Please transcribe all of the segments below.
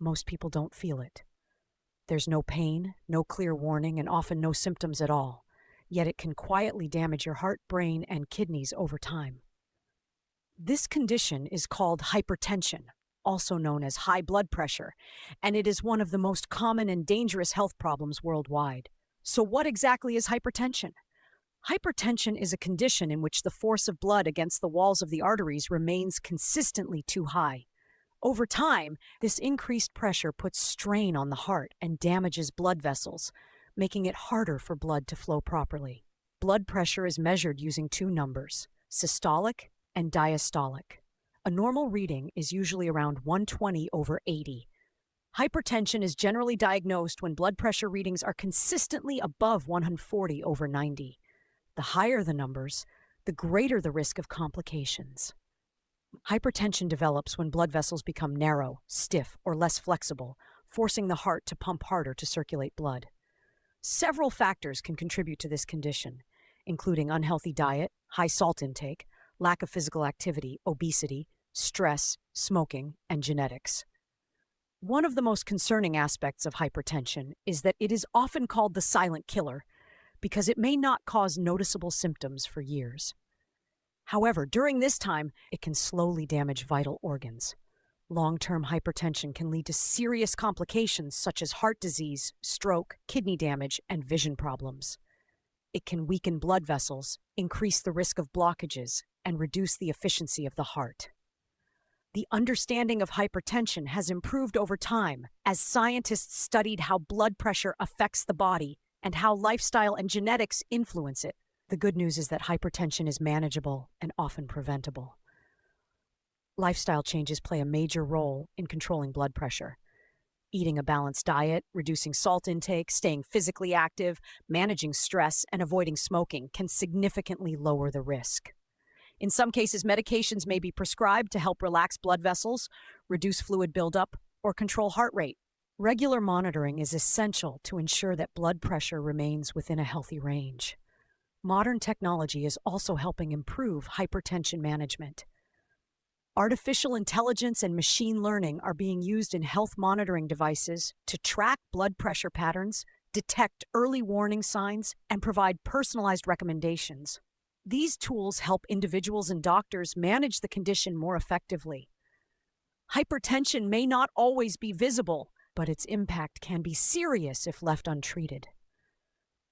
most people don't feel it. There's no pain, no clear warning, and often no symptoms at all. Yet it can quietly damage your heart, brain, and kidneys over time. This condition is called hypertension, also known as high blood pressure, and it is one of the most common and dangerous health problems worldwide. So what exactly is hypertension? Hypertension is a condition in which the force of blood against the walls of the arteries remains consistently too high. Over time, this increased pressure puts strain on the heart and damages blood vessels, making it harder for blood to flow properly. Blood pressure is measured using two numbers, systolic and diastolic. A normal reading is usually around 120/80. Hypertension is generally diagnosed when blood pressure readings are consistently above 140/90. The higher the numbers, the greater the risk of complications. Hypertension develops when blood vessels become narrow, stiff, or less flexible, forcing the heart to pump harder to circulate blood. Several factors can contribute to this condition, including unhealthy diet, high salt intake, lack of physical activity, obesity, stress, smoking, and genetics. One of the most concerning aspects of hypertension is that it is often called the silent killer because it may not cause noticeable symptoms for years. However, during this time, it can slowly damage vital organs. Long-term hypertension can lead to serious complications such as heart disease, stroke, kidney damage, and vision problems. It can weaken blood vessels, increase the risk of blockages, and reduce the efficiency of the heart. The understanding of hypertension has improved over time as scientists studied how blood pressure affects the body and how lifestyle and genetics influence it. The good news is that hypertension is manageable and often preventable. Lifestyle changes play a major role in controlling blood pressure. Eating a balanced diet, reducing salt intake, staying physically active, managing stress, and avoiding smoking can significantly lower the risk. In some cases, medications may be prescribed to help relax blood vessels, reduce fluid buildup, or control heart rate. Regular monitoring is essential to ensure that blood pressure remains within a healthy range. Modern technology is also helping improve hypertension management. Artificial intelligence and machine learning are being used in health monitoring devices to track blood pressure patterns, detect early warning signs, and provide personalized recommendations. These tools help individuals and doctors manage the condition more effectively. Hypertension may not always be visible, but its impact can be serious if left untreated.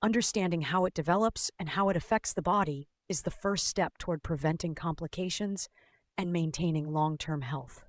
Understanding how it develops and how it affects the body is the first step toward preventing complications and maintaining long-term health.